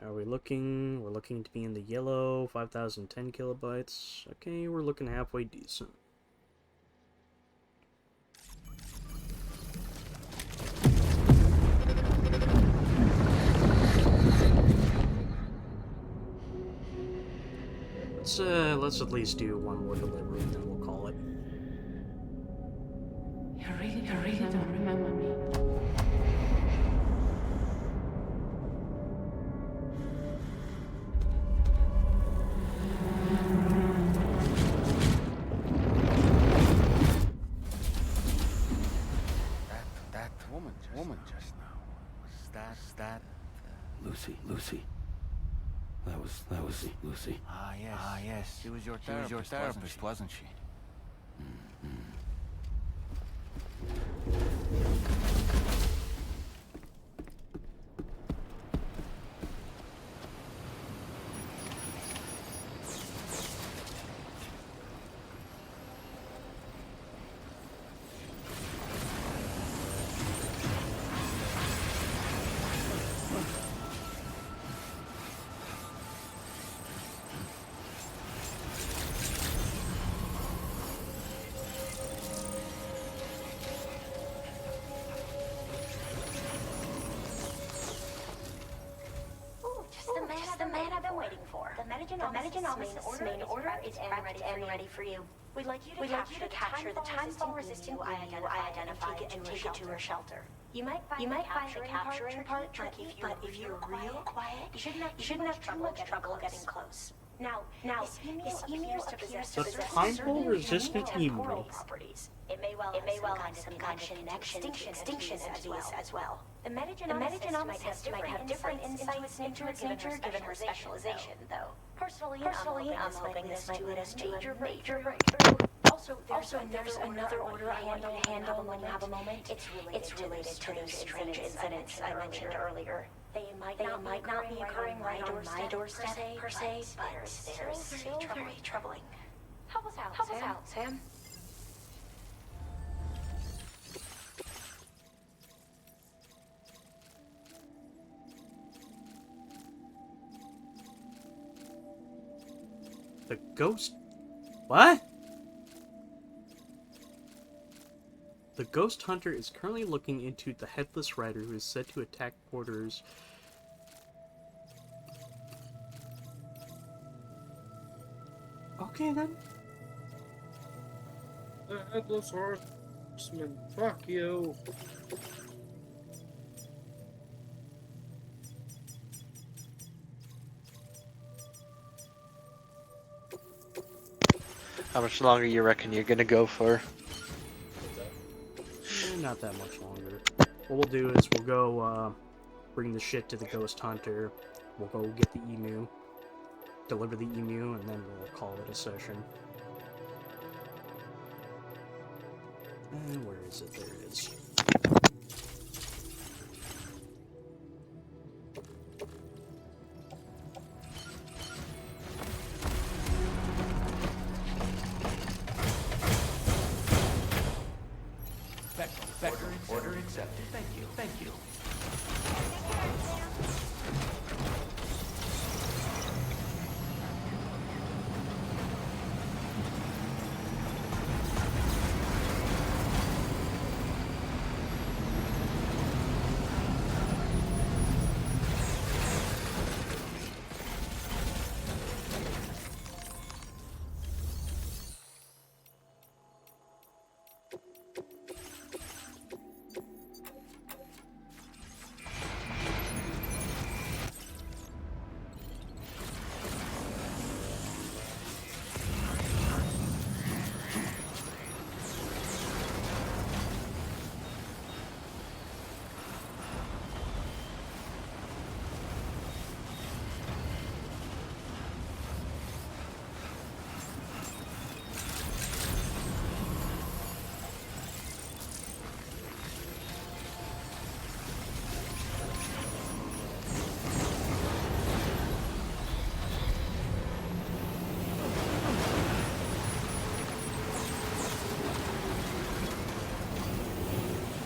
Are we looking? We're looking to be in the yellow, 5010 kilobytes. Okay, we're looking halfway decent. Let's at least do one more delivery, and then we'll call it. You really don't remember me. That woman just now. Was that Lucy. That was Lucy. Ah, yes. She was your therapist, wasn't she? Just the man I've been waiting for. The Metagenomics main order is prepped and ready for you. We'd like you to capture the time-fall-resistant I identified and take it to her shelter. You might find the capturing part tricky, but if you're real quiet, you shouldn't have too much trouble getting close. Now, this emu appears to possess time-fall-resistant emu. Properties. It may well have some kind of connection to extinction entities as well. The metagenomics system might have different insights into its nature given her specialization, though. Personally, I'm hoping this might lead us to a major breakthrough. Also, there's another order I want you to handle when you have a moment. It's related to those strange incidents I mentioned earlier. They might not be occurring right on my doorstep per se, but they're still very troubling. Help us out, Sam. The ghost... What? The ghost hunter is currently looking into the headless rider who is said to attack porters. Okay then. The headless horseman. Fuck you. How much longer you reckon you're gonna go for? Not that much longer. What we'll do is we'll go bring the shit to the ghost hunter. We'll go get the emu, deliver the emu, and then we'll call it a session. And where is it? There it is. Order accepted. Thank you.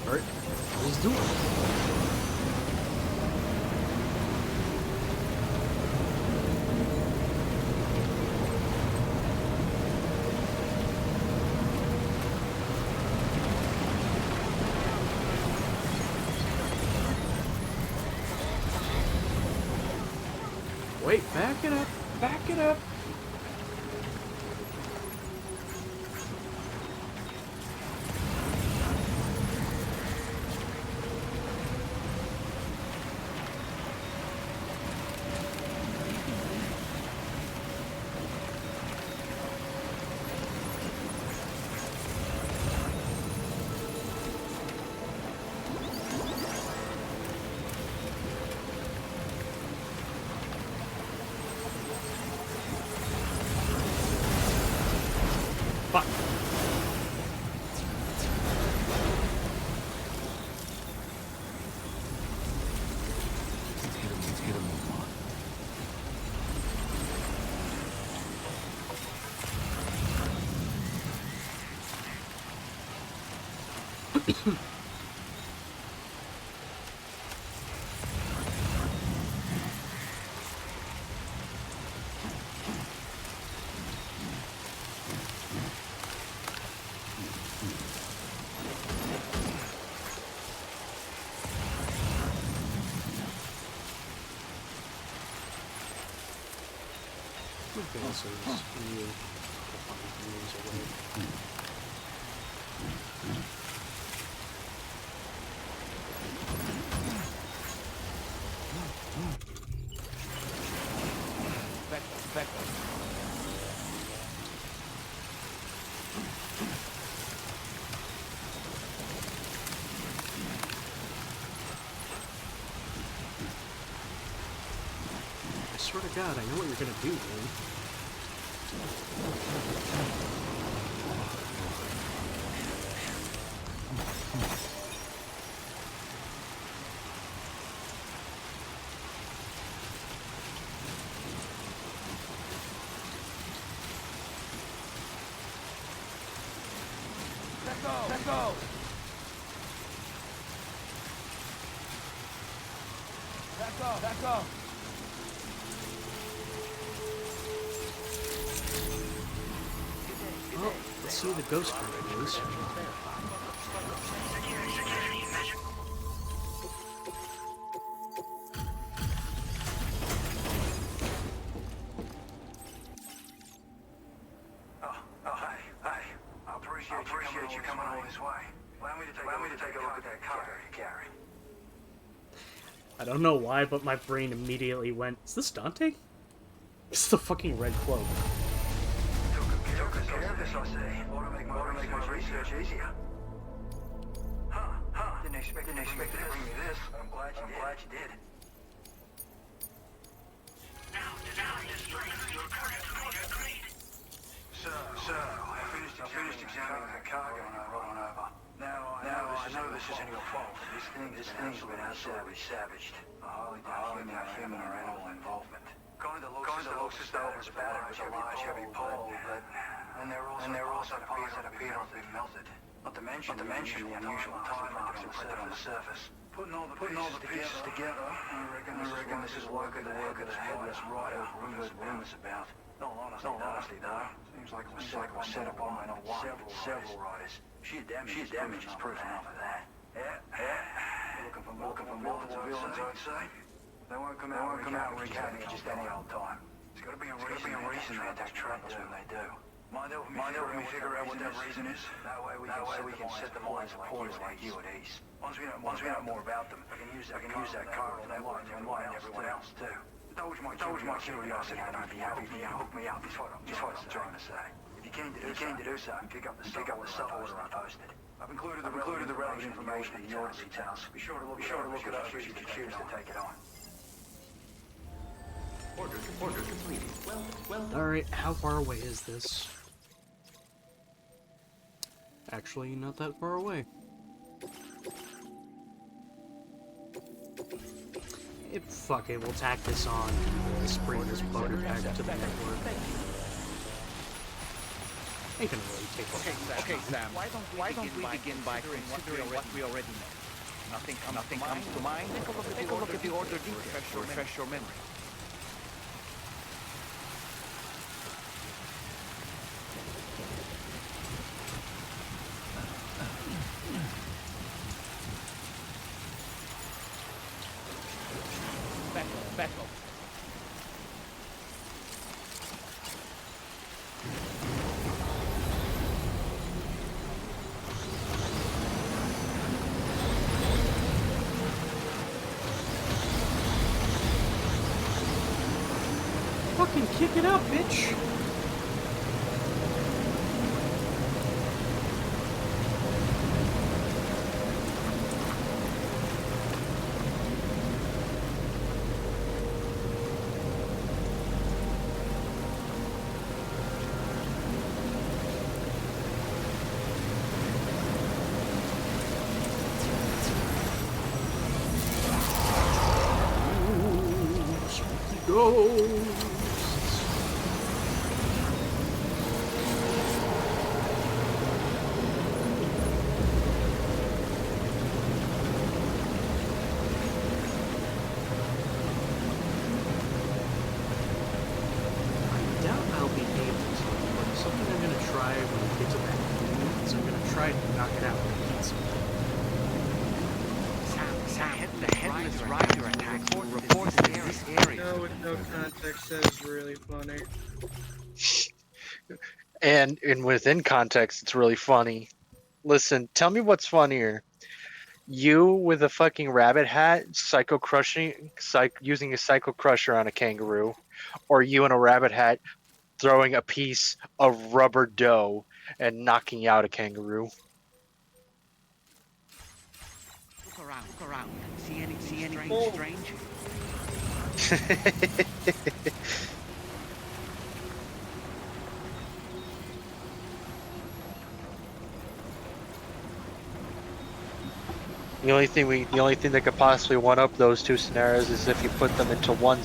Alright, let's do it. Wait, back it up. Back it up. Fuck. Let's get him on. Advances you find years away. Back. I swear to God, I know what you're gonna do, man. Let go. Let go. Well, let's see the ghost hunter is. Hey. I appreciate you coming all this way. Allow me to take a look at that car you carry. I don't know why, but my brain immediately went, is this Dante? It's the fucking red cloak. Took us care of this, I see. Ought to make my research easier. Huh. Didn't expect you to bring me this. I'm glad you did. So, I finished examining the cargo and I rolled over. Now, I know this isn't your fault. This thing's been absolutely savaged. I highly doubt human or animal involvement. Kinda looks as though it was battered with a large heavy pole, but... And there are also parts that appear to have been melted. Not to mention the unusual time marks imprinted on the surface. Putting all the pieces together, I reckon this is likely the work of the headless rider we've heard rumors about. No honesty though. Seems like it was set upon by not one, several riders. Sheer damage is proof enough of that. Yeah. Looking for multiple villains, I'd say. They won't come out recapping just any old time. There's gotta be a reason they attack travelers when they do. Mind helping me figure out what that reason is? That way we can set the minds of porters like you at ease. Once we know more about them, I can use that car all night long to enlighten everyone else too. Indulge my curiosity and I'd be happy for you to hook me up. Is what I'm trying to say. If you came to do so, pick up the stuff order I posted. I've included the relevant information in your details. Be sure to look it up should you choose to take it on. Order completed. Well. Alright, how far away is this? Actually, not that far away. Fuck it, we'll tack this on. Let's bring this motor back to the network. Ain't gonna really take a long Okay, time. Sam. Why don't we begin by considering what we already know? Nothing comes to mind. Take a look at the order details. Refresh your memory. Back up. Fucking kick it up, bitch! Ghosts. I doubt I'll be able to, but something I'm gonna try when it gets to that moon is I'm gonna try to knock it out with a pizza. Sam, the headless rider attack reported in this area. No, with no context, that is really funny. And within context, it's really funny. Listen, tell me what's funnier. You with a fucking rabbit hat, using a psycho crusher on a kangaroo, or you in a rabbit hat throwing a piece of rubber dough and knocking out a kangaroo. Look around. See anything Oh. strange? The only thing that could possibly one up those two scenarios is if you put them into one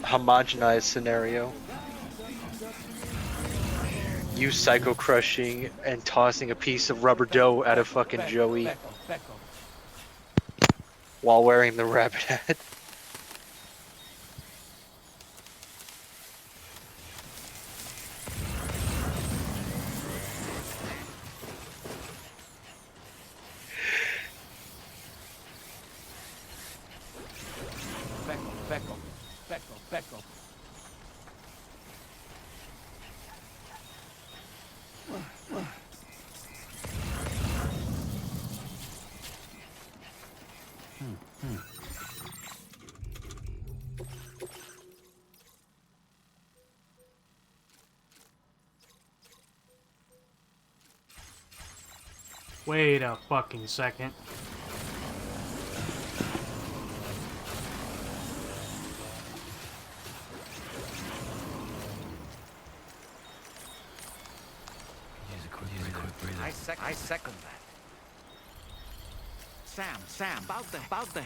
homogenized scenario. You psycho crushing and tossing a piece of rubber dough at a fucking Joey while wearing the rabbit hat. Becco. Wait a fucking second. I second that. Sam, about the.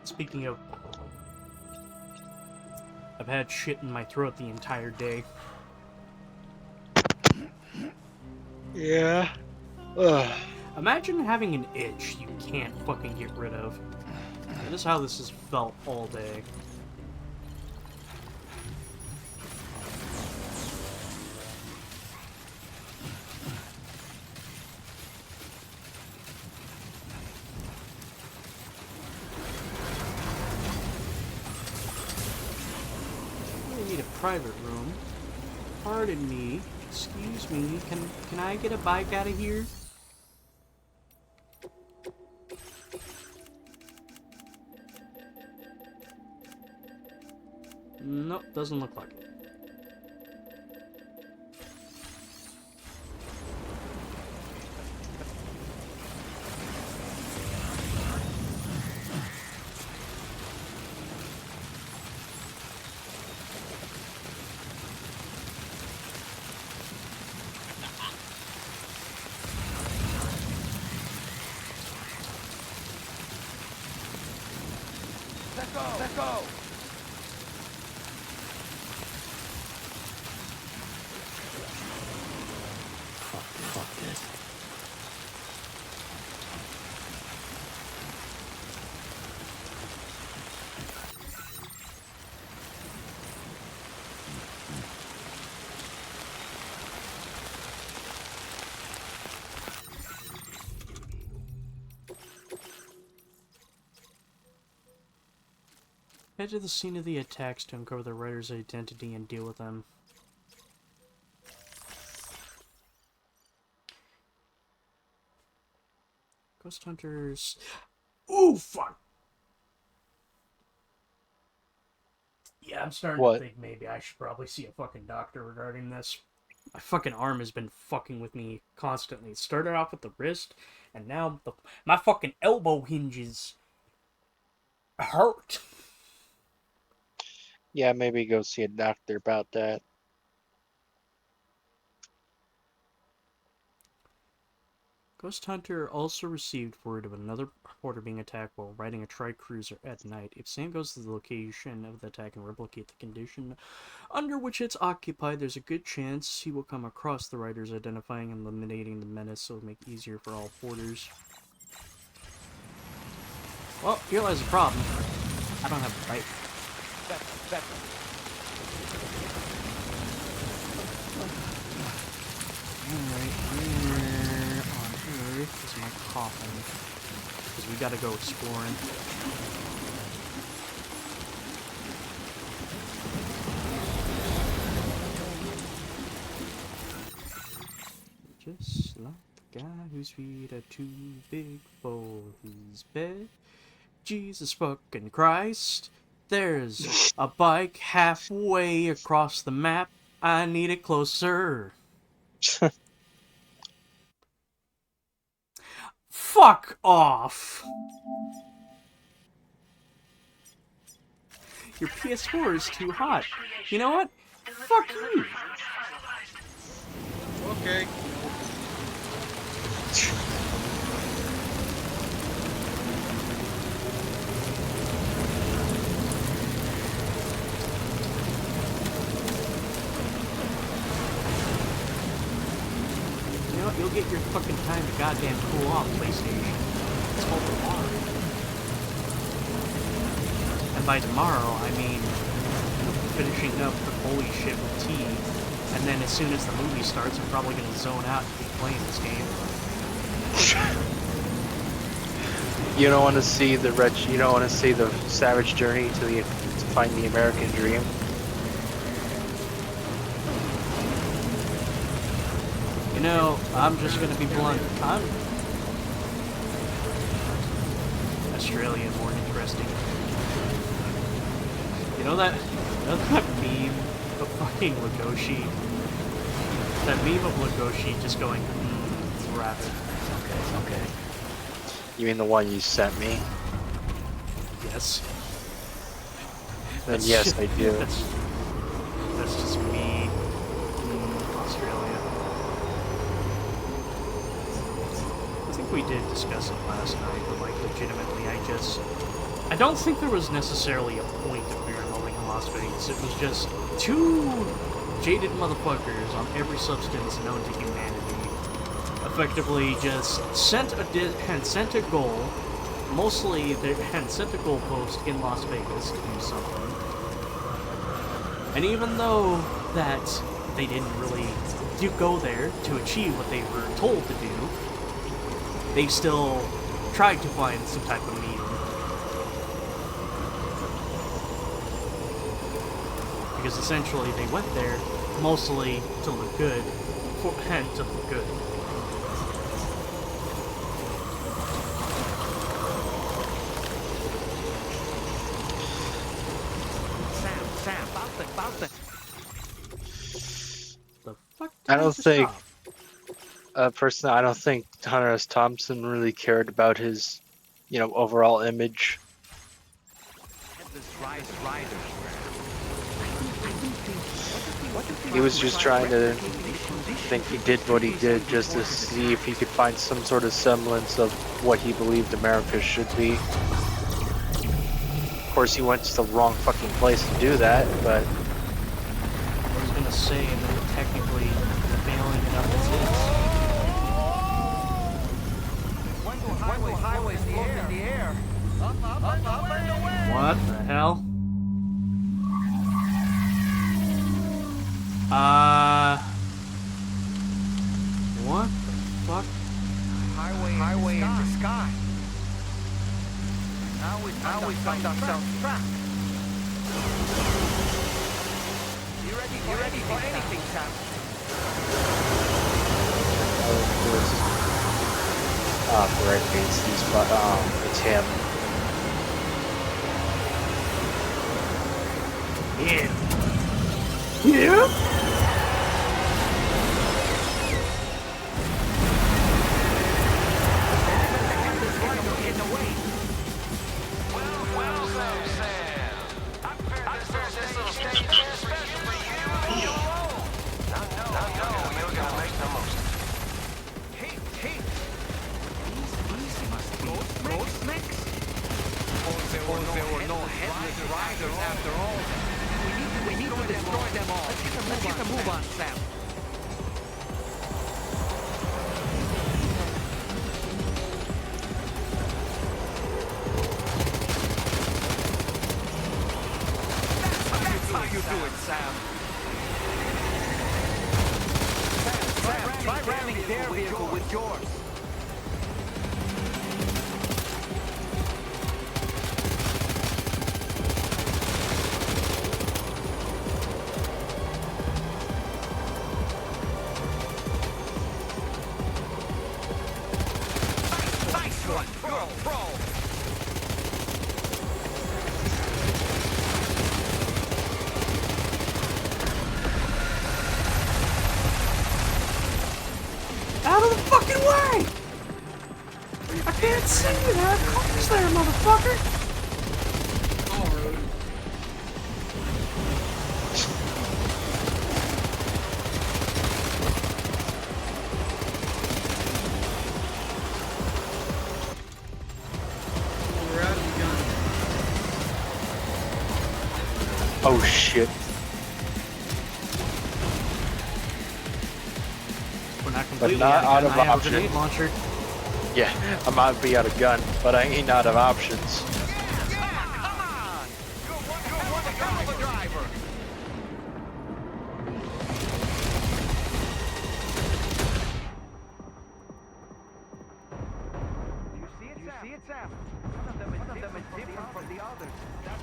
Speaking of, I've had shit in my throat the entire day. Yeah. Ugh. Imagine having an itch you can't fucking get rid of. That is how this has felt all day. We need a private room. Pardon me. Excuse me. Can I get a bike out of here? Nope, doesn't look like it. Let go. Fuck this. Head to the scene of the attacks to uncover the writer's identity and deal with them. Ghost Hunters... Ooh, fuck! Yeah, I'm starting What? to think maybe I should probably see a fucking doctor regarding this. My fucking arm has been fucking with me constantly. It started off with the wrist, and now my fucking elbow hinges hurt. Yeah, maybe go see a doctor about that. Ghost Hunter also received word of another reporter being attacked while riding a tri-cruiser at night. If Sam goes to the location of the attack and replicate the condition under which it's occupied, there's a good chance he will come across the riders, identifying and eliminating the menace, so it'll make it easier for all porters. Well, here lies the problem. I don't have a bike. Alright, where on earth is my coffin? Because we gotta go exploring. Just like the guy whose feet are too big for his bed. Jesus fucking Christ. There's a bike halfway across the map. I need it closer. Fuck off! Your PS4 is too hot. You know what? Fuck you! Okay. You know what? You'll get your fucking time to goddamn cool off, PlayStation. It's called tomorrow. And by tomorrow, I mean finishing up the holy shit with tea. And then as soon as the movie starts, I'm probably gonna zone out and keep playing this game. You don't want to see the you don't want to see the savage journey to find the American dream. You know, I'm just gonna be blunt. I'm Australia more interesting. You know that meme of fucking Legoshi? That meme of Legoshi just going, it's rapid. Okay. You mean the one you sent me? Yes. Then yes, I do. That's just me in Australia. I think we did discuss it last night, but like legitimately, I don't think there was necessarily a point of fear and loathing in Las Vegas. It was just two jaded motherfuckers on every substance known to humanity effectively just sent a goal, mostly they had sent a goalpost in Las Vegas to do something. And even though that they didn't really go there to achieve what they were told to do, they still tried to find some type of meaning. Because essentially they went there mostly to look good, and to look good. Sam, about the... The fuck I don't did think- stop? Personally, I don't think Hunter S. Thompson really cared about his, overall image. He was just trying to think he did what he did just to see if he could find some sort of semblance of what he believed America should be. Of course, he went to the wrong fucking place to do that, but... I was gonna say, and then technically failing it up as is. Highways floating in the air. Up and away. What the hell? What the fuck? Highway in the sky. Now we find ourselves trapped. You ready for anything, Sam? Right, it's him. Yeah. Yeah. We need to destroy them all. Let's get a move on, Sam. That's how you do it, Sam. Sam, try ramming their vehicle with yours. Nice one, you're a pro. Out of the fucking way! I can't see you. There are cars there, motherfucker. Alright. We're out of the gun. Oh shit. We're not completely not out of I have a options. grenade launcher. Yeah, I might be out of gun, but I ain't out of options. Come on! You're one hell of a driver. You see it, Sam? One of them is different from the others. That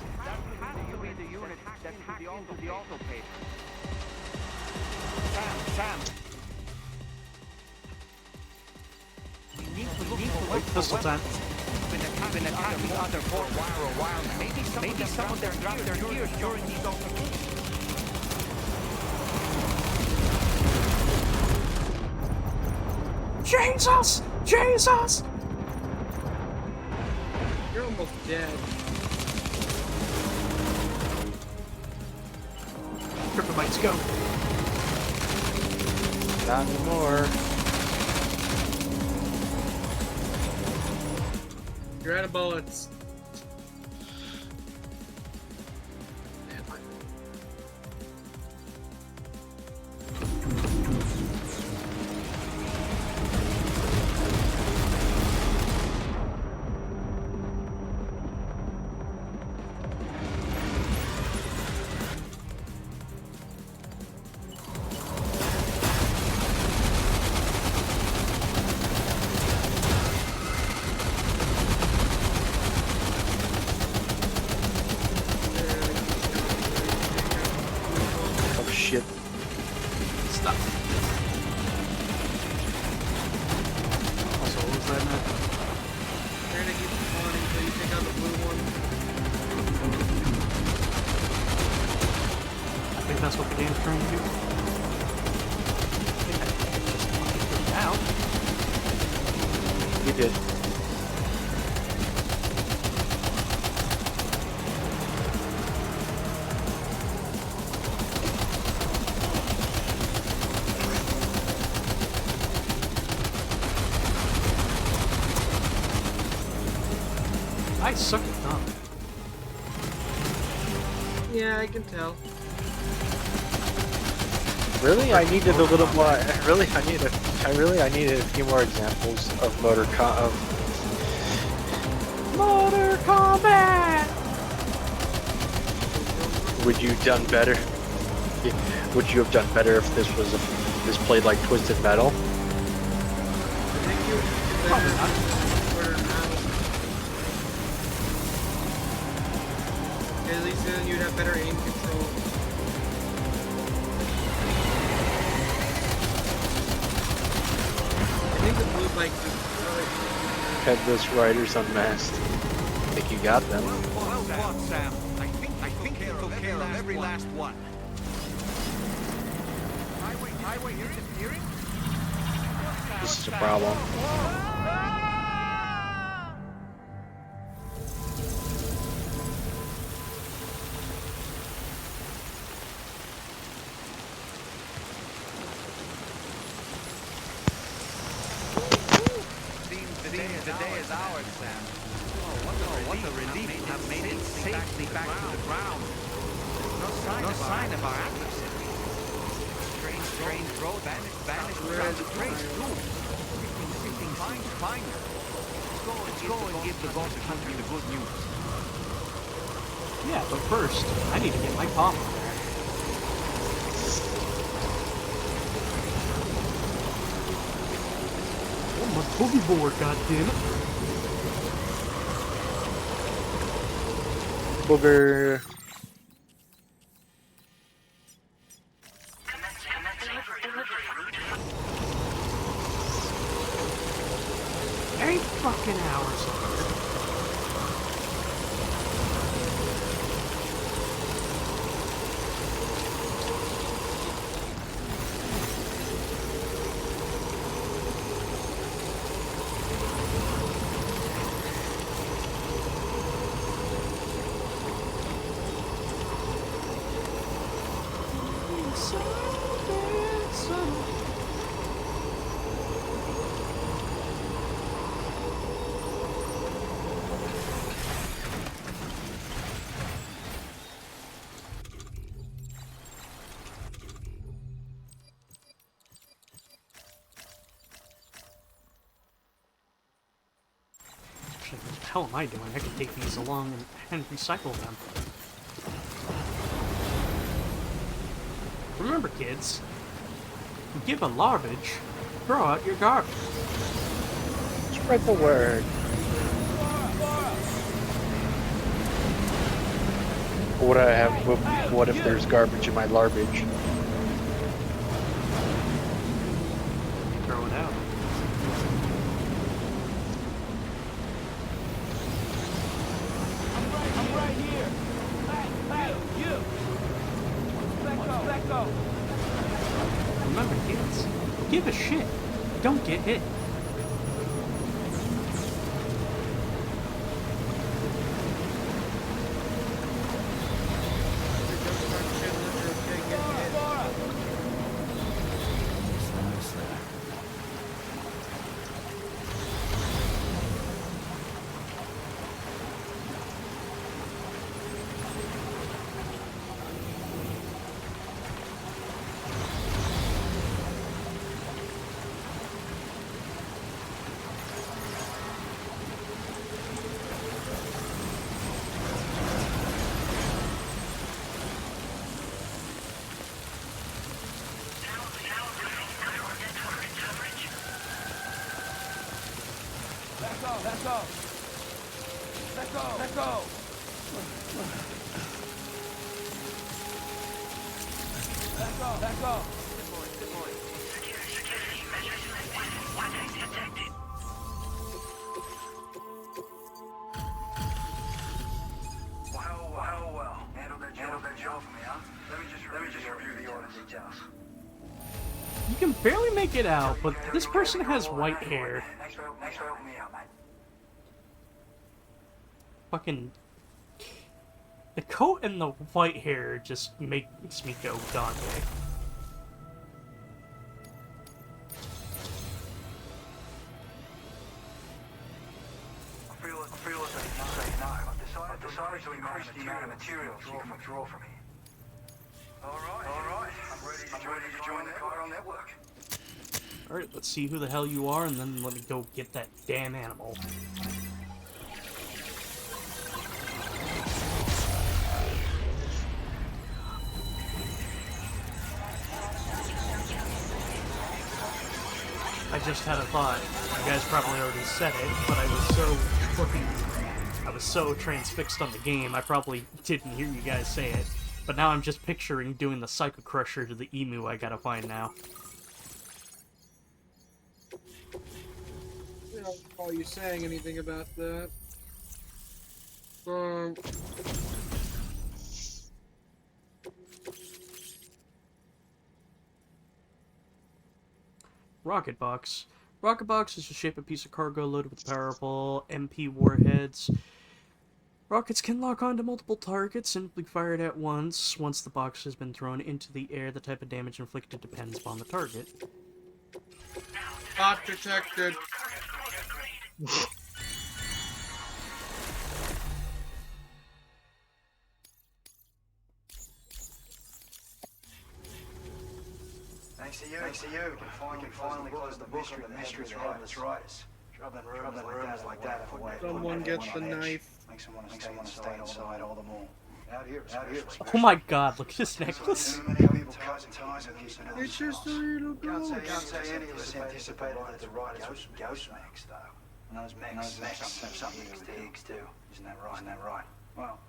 has to be the unit that hacked into the auto page. Sam. We need to look for Pistol time. been attacking other forts for a while now. Maybe some of them dropped their gears during these altercations. Jesus! Jesus! You're almost dead. Kryptonites, go. Not anymore. You're out of bullets. Oh shit. Stop. Also, what was that, man? You're gonna keep spawning until you take out the blue one. I think that's what the game's trying to do. I think I just fucking put it out. You did. I suck at combat. Yeah, I can tell. Really, I needed a little more. I needed a few more examples of motor combat! Would you done better? Would you have done better if this played like Twisted Metal? I think you would do Probably better not. order now. At least then you'd have better aim control. I think the blue bike is Headless Riders Unmasked. I think you got them. Well fought, Sam. I think you took care of every last one. Highway interfering? This is a problem. Seems the day is ours, Sam. What a relief to have made it safely back to the ground. No sign of our adversary. Strange road, vanished without a trace, too. Sifting find her. Let's go and give the ghost country the good news. Yeah, but first, I need to get my pop on there. Oh, my boogie board, goddammit. Booger. Eight fucking hours of it. What the hell am I doing? I could take these along and recycle them. Remember, kids, given garbage, throw out your garbage. Spread the word. What if there's garbage in my garbage? Throw it out. I'm right here. Hey, you. Let go. Remember, kids, give a shit. Don't get hit. Let go. Let go. Well. Handled that job for me, huh? Let me just review the order details. You can barely make it out, but this person has white hair. Thanks for helping me out, mate. Fucking... The coat and the white hair just makes me go Dante. I feel as though I've decided to increase the amount of materials you can draw from me. All right. I'm ready to join the Chiron network. Alright, let's see who the hell you are, and then let me go get that damn animal. I just had a thought. You guys probably already said it, but I was was so transfixed on the game, I probably didn't hear you guys say it. But now I'm just picturing doing the Psycho Crusher to the emu I gotta find now. I don't recall you saying anything about that. Rocket Box. Rocket Box is a shape of piece of cargo loaded with powerful MP warheads. Rockets can lock onto multiple targets and be fired at once. Once the box has been thrown into the air, the type of damage inflicted depends upon the target. Not detected. Thanks to you, we can finally close the book on the mystery of the headless riders. Troubling rooms like that. Someone gets the knife. Makes them want to stay inside all the more. Out here, Oh my god, look at this necklace! too many people cutting ties and keeping it. It's just a little Can't girl. say any of us anticipated that the riders would ghost mechs, though. And those mechs have something to do with pigs, too. Isn't that right? Well.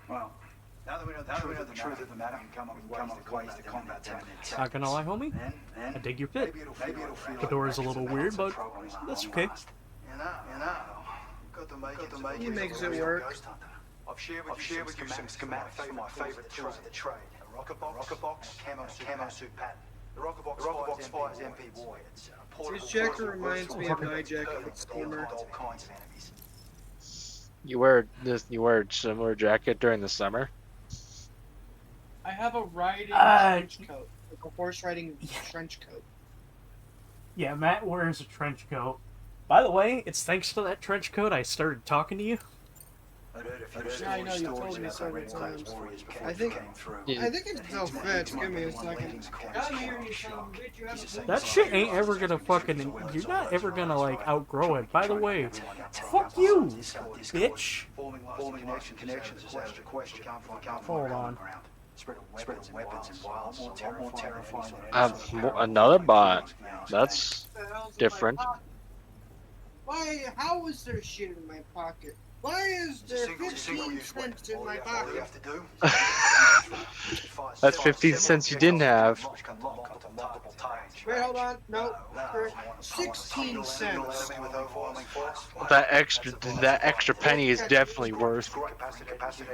Now that we know the truth of the matter, we can come up with ways to combat them. Not gonna lie, homie, Then, I dig your pit. maybe it'll feel The like door is a matches little and weird, balance but of progress that's won't okay. last. You know, got to make He it makes a it real work. ghost hunter. I've shared with you some schematics for my favourite tools of the trade. A rocket box, and a camo suit pattern. The rocket box fires MP warheads. His jacket reminds me of my jacket with Steamer. All kinds of enemies. You wear a similar jacket during the summer? I have a riding Uh, trench coat. Like a horse riding trench coat. Yeah, Matt wears a trench coat. By the way, it's thanks to that trench coat I started talking to you. Yeah, I know, you told me several times. I think Yeah. I think it still fits. Give me a second. Come here, you son of a bitch. You haven't That shit ain't ever gonna fucking... You're not ever gonna, like, outgrow it. By the way, fuck you, bitch. Forming connections is out of the question. Hold on. Spread of weapons and wiles, more terrifying than Another bot. That's What the hell's in my different. pocket? Why? How is there shit in my pocket? Why is there 15 cents in my pocket? That's 15 cents you didn't have. Wait, hold on. No, 16 cents. That extra penny is definitely worth.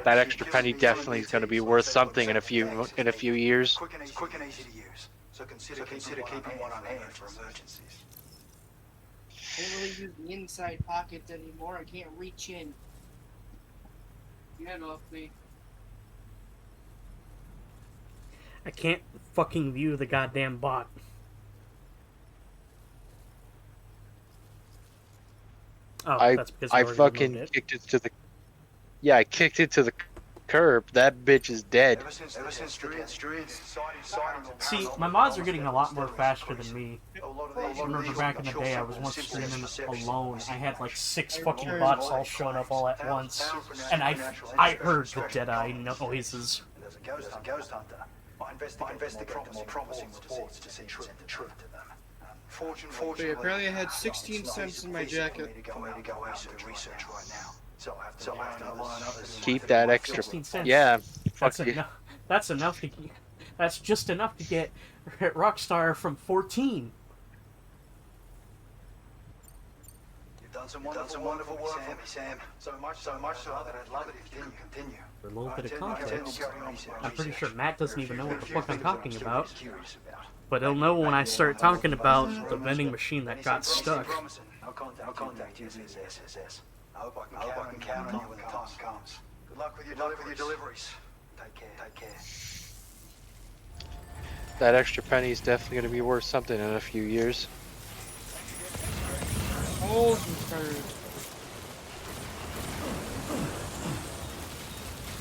That extra penny definitely is going to be worth something in a few years. Quick and easy to use. So consider keeping one on hand for emergencies. I don't really use the inside pockets anymore. I can't reach in. Get off me. I can't fucking view the goddamn bot. Oh, that's because you I already fucking removed it. kicked it to the. Yeah, I kicked it to the curb. That bitch is dead. Ever since streets, See, my mods are getting a lot more faster than me. I remember back in the day I was once streaming alone. I had like 6 fucking bots all showing up all at once. And I heard the Deadeye noises. There's a ghost hunter. I investigate the more promising reports to see truth to them. Fortunately, apparently I had 16 cents in my jacket. For me to go out and do research right now. So I have to line others. Keep that extra. 16 cents. Yeah, fuck That's you. enough. That's enough to. That's just enough to get Rockstar from 14. You've done some wonderful work for me, Sam. So much so that I'd love it if you didn't continue. For a little bit of context, I'm pretty sure Matt doesn't even know what the fuck I'm talking about. But he'll know when I start talking about the vending machine that got stuck. I'll contact you through the SSS. I hope I can count on you when the time comes. Good luck with your deliveries. Take care. That extra penny is definitely going to be worth something in a few years. Holes and turds.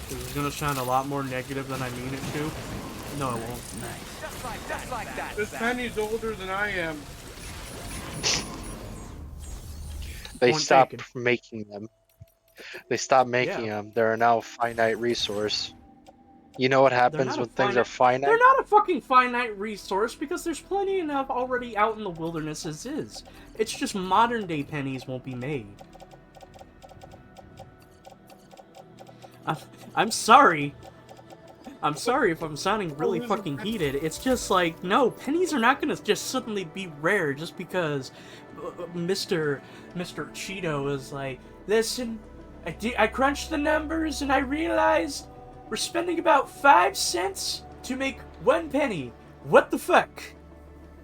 This is gonna sound a lot more negative than I mean it to. No, it won't. Just like that, This Sam. penny's older than I am. They Point stopped taken. making them. They stopped making Yeah. them. They're now a finite resource. You know what happens not a when things are finite? They're not a fucking finite resource because there's plenty enough already out in the wilderness as is. It's just modern day pennies won't be made. I'm, I'm sorry. I'm sorry if I'm sounding really fucking heated. It's just like, no, pennies are not gonna just suddenly be rare just because Mr. Cheeto is like, listen, I crunched the numbers and I realized we're spending about 5 cents to make 1 penny. What the fuck?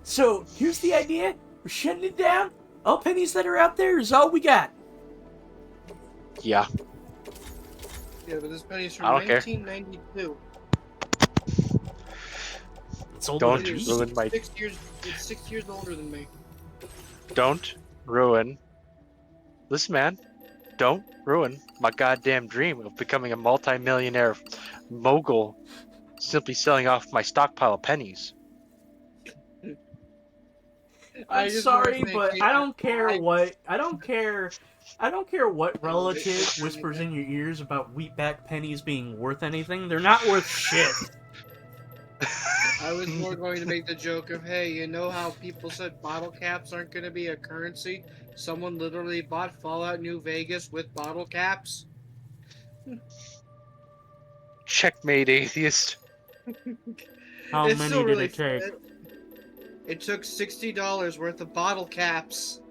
So, here's the idea. We're shutting it down. All pennies that are out there is all we got. Yeah, Yeah, but this penny's from I don't care. 1992. It's older Don't than me. ruin my. 6 years. It's 6 years older than me. Don't ruin. Listen, man. Don't ruin my goddamn dream of becoming a multi-millionaire mogul simply selling off my stockpile of pennies. I'm just wanna sorry, say, but Kate, I don't care I- what I don't care what Oh, relative it's- whispers in your ears about wheatback pennies being worth anything. They're not worth shit. I was more going to make the joke of, hey, you know how people said bottle caps aren't going to be a currency? Someone literally bought Fallout New Vegas with bottle caps. Checkmate, atheist. How It's many still did really it take? It took $60 worth of bottle caps.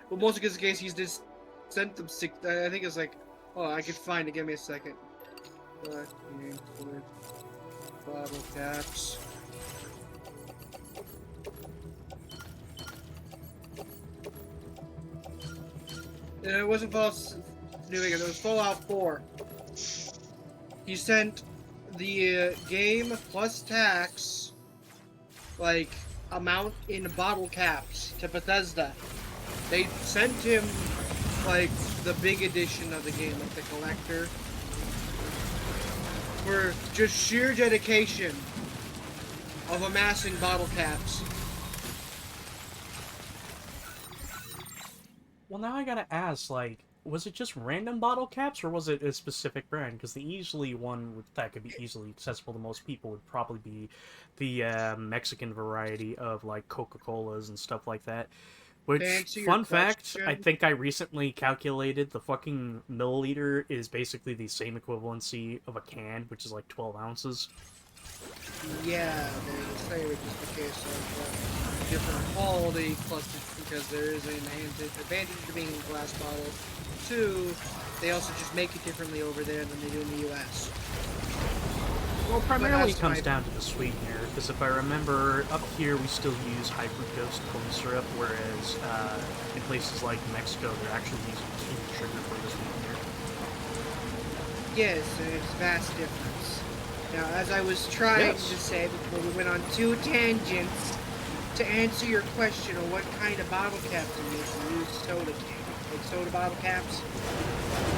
Well, most of his case, he's just sent them six. I think it's like, oh, I could find it. Give me a second. Bottle caps. And it wasn't Fallout New Vegas. It was Fallout 4. He sent the game plus tax, like, amount in bottle caps to Bethesda. They sent him, like, the big edition of the game, like the collector, for just sheer dedication of amassing bottle caps. Well, now I gotta ask, like, was it just random bottle caps, or was it a specific brand? Because the easily one that could be easily accessible to most people would probably be the Mexican variety of, like, Coca-Colas and stuff like that. Which, To answer your fun fact, question- I think I recently calculated the fucking milliliter is basically the same equivalency of a can, which is like 12 ounces. Yeah, they say it just a case of different quality, plus because there is an advantage to being in glass bottles. Two, they also just make it differently over there than they do in the U.S. Well, primarily that's it comes my- down to the sweetener, because if I remember, up here we still use high fructose corn syrup, whereas in places like Mexico, they're actually using cane sugar for the sweetener. Yes, there's vast difference. Now, as I was trying Yes. to say before we went on two tangents, to answer your question of what kind of bottle caps we use soda cans, like soda bottle caps.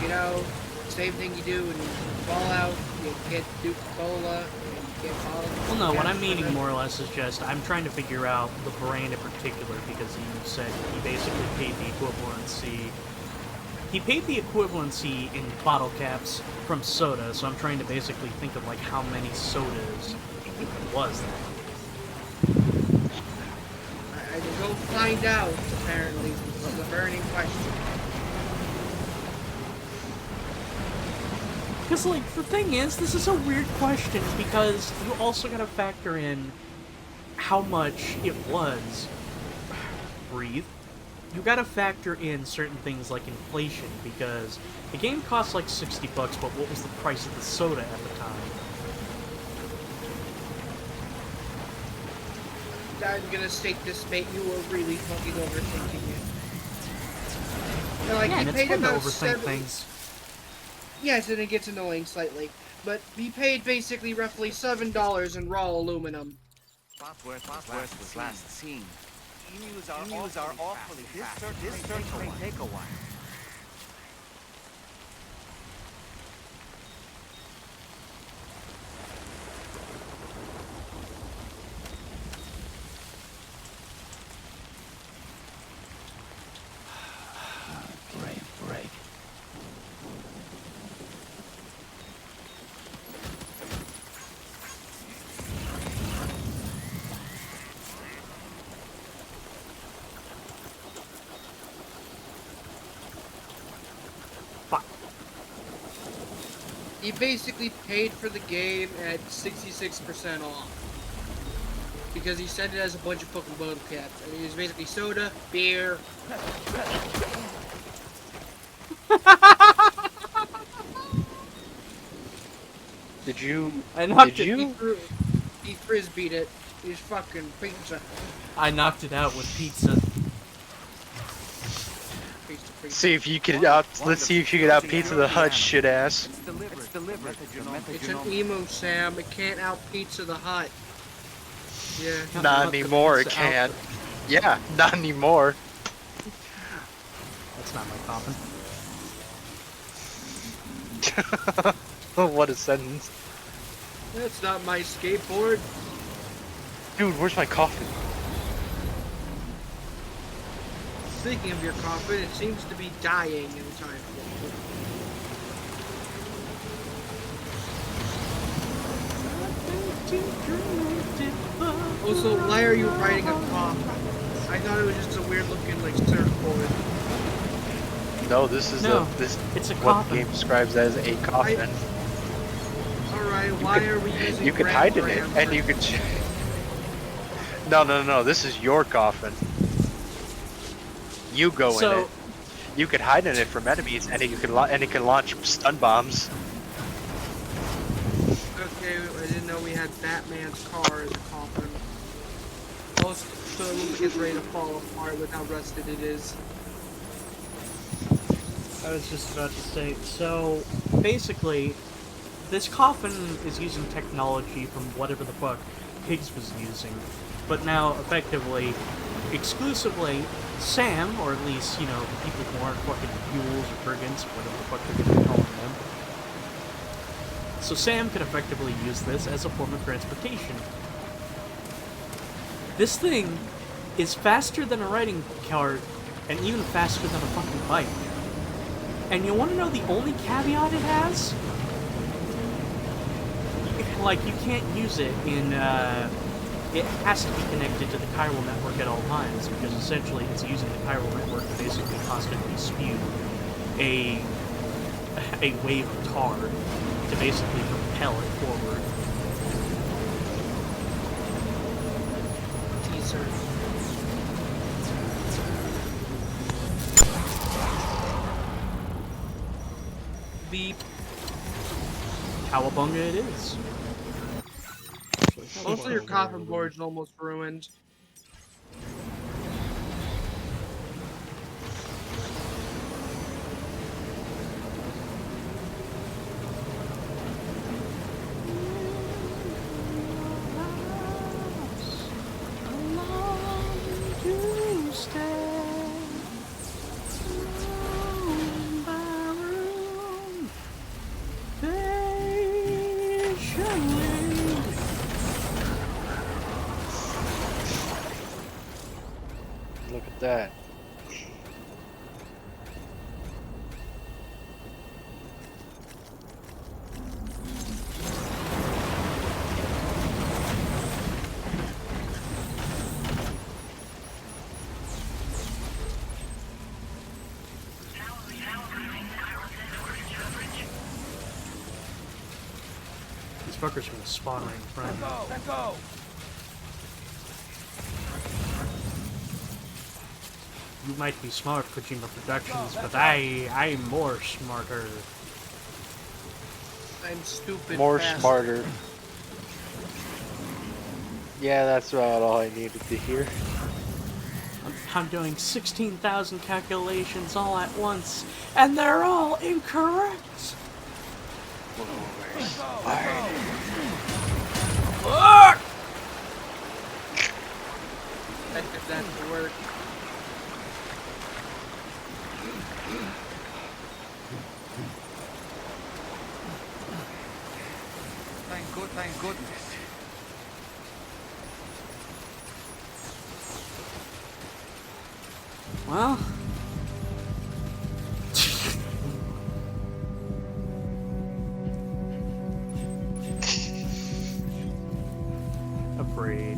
You know, same thing you do in Fallout. You get Duke Cola and you get bottle. Well, no, what caps I'm for meaning them. more or less is just, I'm trying to figure out the brand in particular, because you said he basically paid the equivalency. He paid the equivalency in bottle caps from soda, so I'm trying to basically think of, like, how many sodas was that? I will go find out, apparently. This is a burning question. Because, like, the thing is, this is a weird question, because you also gotta factor in how much it was. Breathe. You gotta factor in certain things like inflation, because the game costs like $60, but what was the price of the soda at the time? I'm gonna state this, mate. You were really fucking overthinking it. Now, like, Yeah, he and it's paid fun to about overthink things. Yes, and it gets annoying slightly. But he paid basically roughly $7 in raw aluminum. Bosworth was last seen. Emus are awfully fast. This search may take a while. Break. He basically paid for the game at 66% off. Because he sent it as a bunch of fucking bottle caps. I mean, it was basically soda, beer. Did you? I knocked Did it. you? He frisbeed it. He's fucking pizza. I knocked it out with pizza. Pizza. See if you could out. Let's see if you could out pizza the Hut shit ass. It's delivered. It's an emo, Sam. It can't out pizza the Hut. Yeah. Not anymore. It pizza out. can't. Yeah, not anymore. That's not my coffin. What a sentence. That's not my skateboard. Dude, where's my coffin? Speaking of your coffin, it seems to be dying in time. Also, why are you riding a coffin? I thought it was just a weird looking like surfboard. No, this is No, this. it's a what coffin. the game describes as a coffin. Alright, why are we using You could ram hide in it, ram and for- you could. No. This is your coffin. You go in So- it. You could hide in it from enemies, and it can launch stun bombs. Okay, I didn't know we had Batman's car as a coffin. Also, so it looks like it's ready to fall apart with how rusted it is. I was just about to say, so basically, this coffin is using technology from whatever the fuck Higgs was using, but now effectively, exclusively, Sam, or at least, you know, the people who aren't fucking mules or brigands, whatever the fuck they're gonna be calling them. So Sam can effectively use this as a form of transportation. This thing is faster than a riding cart, and even faster than a fucking bike. And you want to know the only caveat it has? Like, you can't use it in, it has to be connected to the chiral network at all times, because essentially it's using the chiral network to basically constantly spew a wave of tar to basically propel it forward. Teaser. Beep. Cowabunga it is. Also, your coffin board's almost ruined. Look at that. These fuckers are gonna spawn right in front of me. Let go. You might be smart, Kojima Productions, but I'm more smarter. I'm stupid. More fast. smarter. Yeah, that's about all I needed to hear. I'm doing 16,000 calculations all at once, and they're all incorrect. Expected that to work. Thank goodness. Well... Afraid.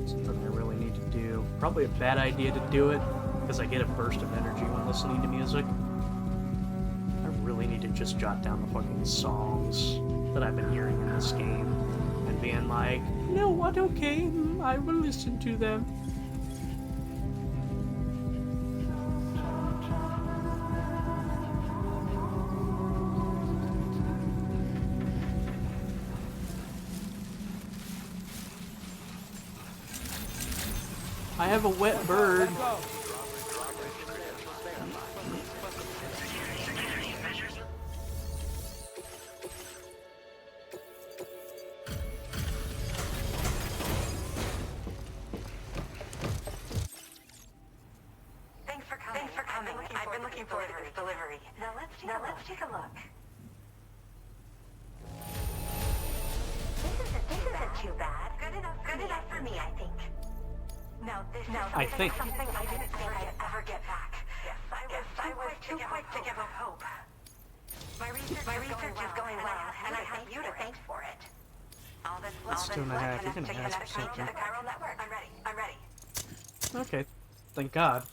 Something I really need to do. Probably a bad idea to do it, because I get a burst of energy when listening to music. I really need to just jot down the fucking songs that I've been hearing in this game and being like, you know what, okay, I will listen to them. I have a wet bird. Thanks for coming. I've been looking forward to this delivery. Now let's take a look. This isn't too bad. Good enough for me, I think. No, this is something I didn't think I'd ever get back. Yes, I was too quick to give up hope. My research is going well, and I have you to thank for it. All It's 2.5. You're gonna ask for to something. the chiral network. I'm ready. Okay. Thank God.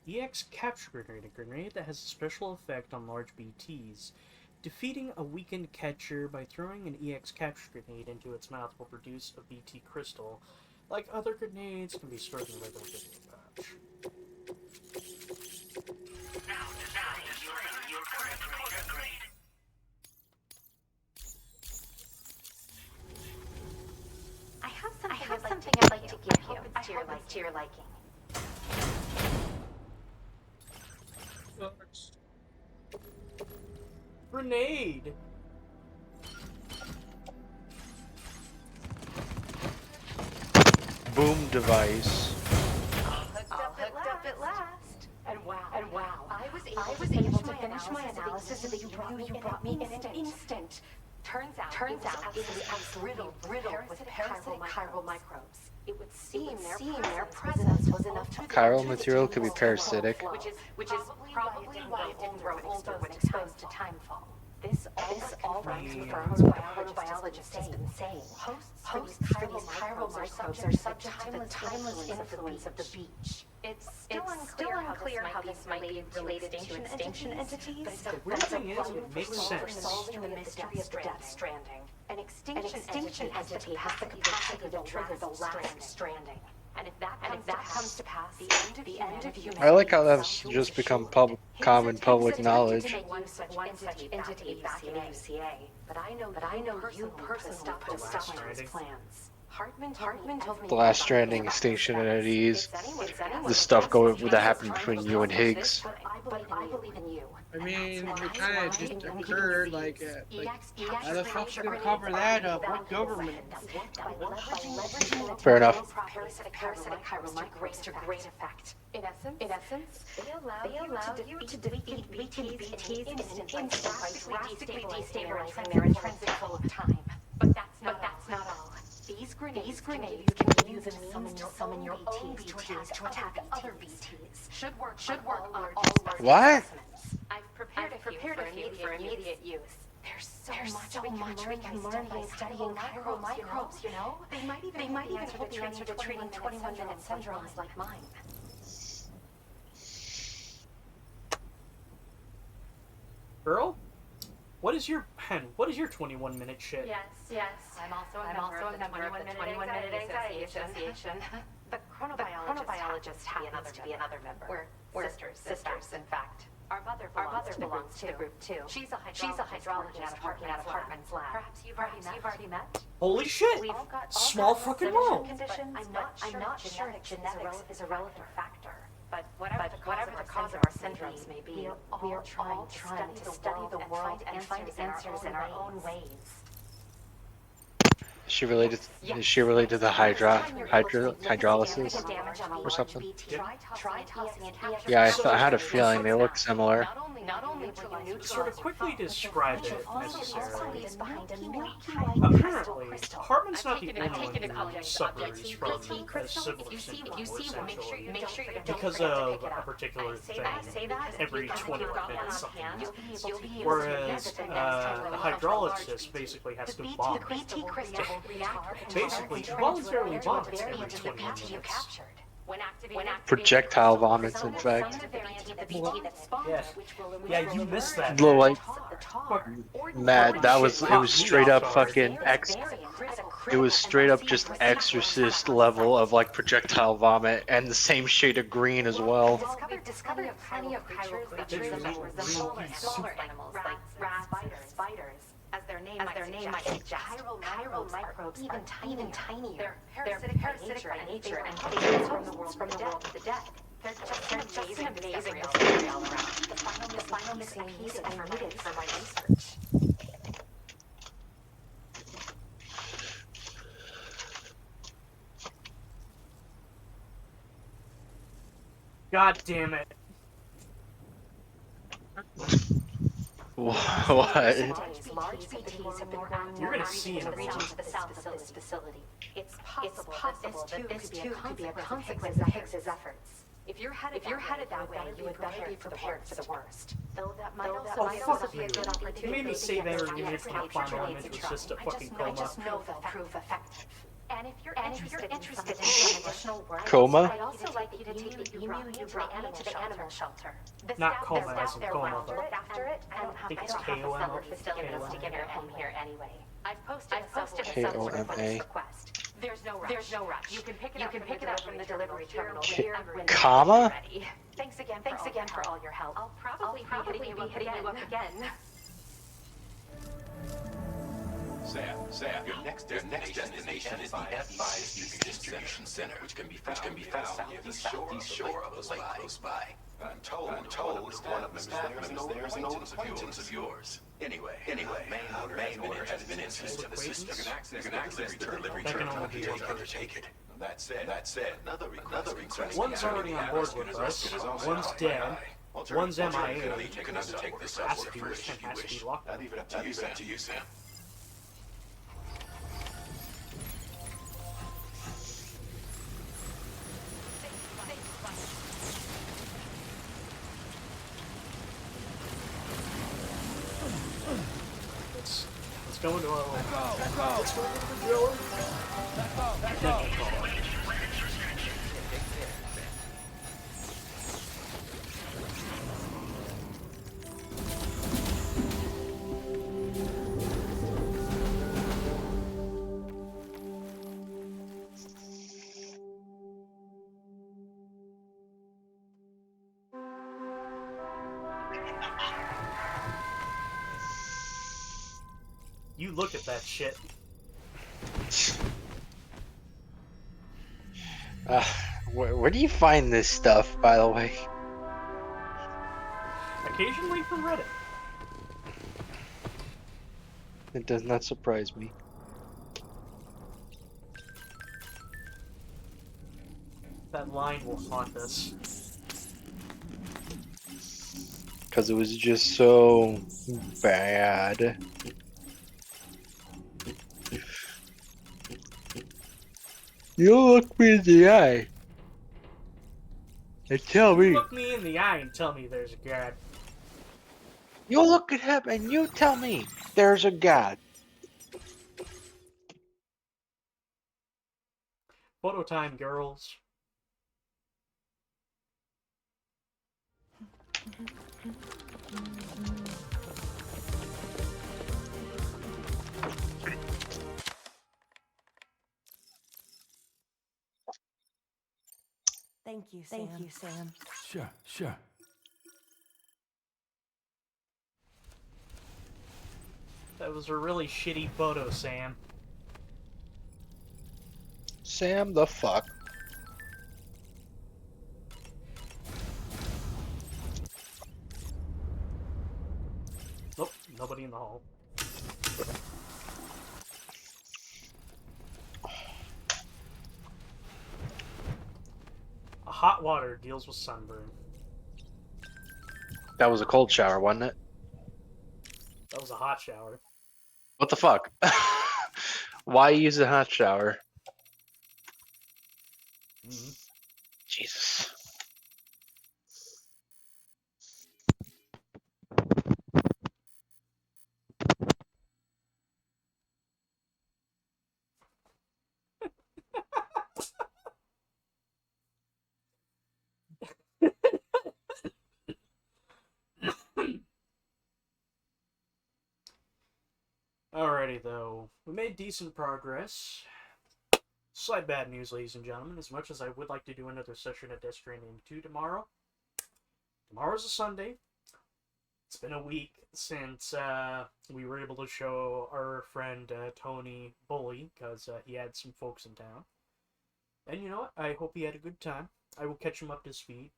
EX Capture Grenade, a grenade that has a special effect on large BTs. Defeating a weakened catcher by throwing an EX Capture Grenade into its mouth will produce a BT crystal. Like other grenades, can be stored in a regular grenade pouch. I have something I'd like to give you. I hope it's to your liking. Grenade! Boom device. Hooked up at last. And wow. I was able to finish my analysis of the you brought me in an instant. Turns out it was riddled with parasitic chiral microbes. It would seem their presence was enough to Chiral material could be parasitic. which is probably why it didn't grow older when exposed to timefall. This all confirms what a protobiologist has been saying. Hosts for these chiral microbes are subject to the timeless influence of the beach. It's still unclear how this might be related to extinction entities, The weird thing is, it makes sense. solving the mystery of the Death Stranding. An extinction entity has the capacity to trigger the last stranding. And if that comes to pass, the end of humanity. I like how that's just become common public knowledge. To make use of one such entity back in UCA, but I know you personally put a stop to his plans. Hartman told me The Last Stranding, extinction entities, the stuff that happened between you and Higgs. But I believe in you. I mean, it kind of just occurred, like, how the fuck's gonna cover that up? What government? Fair enough. Parasitic chiral microbes to great effect. In essence, they allow you to defeat BTs instantly by drastically destabilizing their intrinsic flow of time. But that's not all. These grenades can be used to summon your own BTs to attack other BTs. Should work on all What? specimens. I've prepared a few for immediate use. There's so much we can learn by studying chiral microbes, you know? They might even hold the answer to treating 21-minute syndromes like mine. What is your pen? What is your 21-minute shit? Yes. I'm also a member of the 21 Minute Anxiety Association. The chronobiologist happens to be another member. We're sisters, in fact. Our mother belongs to the group too. She's a hydrologist working at Hartman's lab. Perhaps you've already met. Holy shit! We've all got Small fucking world. conditions. I'm not sure that genetics is a relevant factor. But whatever the cause of our syndromes may be, we are all trying to study the world and find answers in our own ways. Is she related to the hydrolysis or something? Yeah, I had a feeling they look similar. Not only will you Sort of quickly describe it necessarily. leaves behind a milky Apparently, crystal. Hartman's not the I've only taken one who suffers from a similar syndrome, essentially. Because of a particular thing, every 20 minutes something happens. Whereas the hydrologist basically has to vomit. Basically, voluntarily vomits every 20 minutes. Projectile vomits, in fact. Yeah, you missed that. Little like Fuck. mad. It was straight up fucking It was straight up just Exorcist level of like projectile vomit, and the same shade of green as well. Discovered plenty of chiral creatures that resemble smaller animals like rats, spiders. As their name might suggest, chiral microbes even tinier. They're parasitic by nature and things from the world of the dead. They're just an amazing discovery all around. The final missing piece I needed for my research. God damn it. What? Large BTs have been ground You're gonna see in a region moment. to the south of this facility. It's possible that this too could be a consequence of Higgs's efforts. If you're headed that way, you would better be prepared for the worst. Though that might also be a good opportunity. You made me save every unit from the final image was just a fucking I coma. just know they'll prove effective. And if you're interested in some additional work, Coma? I'd also like you to take the emu you brought me to the animal shelter. The Not staff coma, as in there coma, will but after it, I don't have think it's facilities KOM. to give your home here anyway. I've posted a KOMA. request. There's no rush. You can pick it up from the delivery terminal here when Comma? you're ready. Thanks again for all your help. I'll probably be hitting you up again. Sam, your next destination is the F5 distribution center, which can be found near the southeast shore of the lake close by. I'm told one of the staff members there is an old acquaintance of yours. Anyway, main order has been introduced to the system. You can access the delivery terminal here to undertake it. That said, another request. One's already on board with us, one's dead, one's MIA. You can undertake this Has work to be first if you wish. locked. I'll leave it up to you, Sam. Let's go into our Let's go into the driller. Then we'll call it. You look at that shit. Where do you find this stuff, by the way? Occasionally from Reddit. It does not surprise me. That line will haunt us. Because it was just so bad. You look me in the eye and tell me. Look me in the eye and tell me there's a god. You look at him and you tell me there's a god. Photo time, girls. Thank you, Sam. Sure. That was a really shitty photo, Sam. Sam the fuck. Nope, nobody in the hall. A hot water deals with sunburn. That was a cold shower, wasn't it? That was a hot shower. What the fuck? Why use a hot shower? Mhm. Jesus. Alrighty, though. We made decent progress. Slight bad news, ladies and gentlemen. As much as I would like to do another session of Death Stranding 2 tomorrow's a Sunday. It's been a week since we were able to show our friend Tony Bully, because he had some folks in town. And you know what? I hope he had a good time. I will catch him up to speed.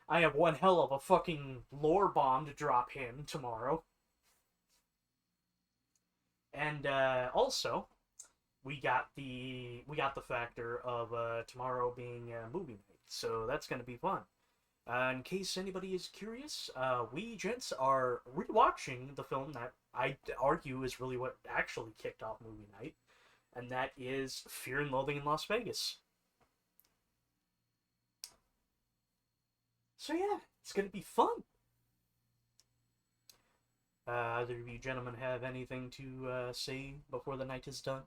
I have one hell of a fucking lore bomb to drop him tomorrow. And also, we got the factor of tomorrow being movie night, so that's gonna be fun. In case anybody is curious, we gents are rewatching the film that I argue is really what actually kicked off movie night, and that is Fear and Loathing in Las Vegas. So yeah, it's gonna be fun. Either of you gentlemen have anything to say before the night is done?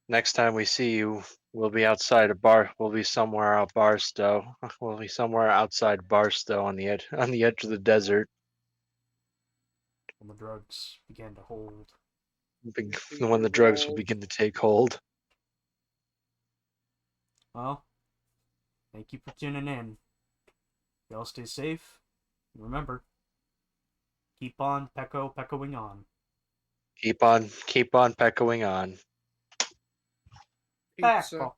Next time we see you, we'll be outside a bar. We'll be somewhere out Barstow. We'll be somewhere outside Barstow on the edge of the desert. When the drugs began to hold. When the drugs will begin to take hold. Well, thank you for tuning in. Y'all stay safe. Remember, keep on peccoing on. Keep on peccoing on. Pizza. Pecco.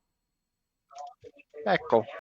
Pecco.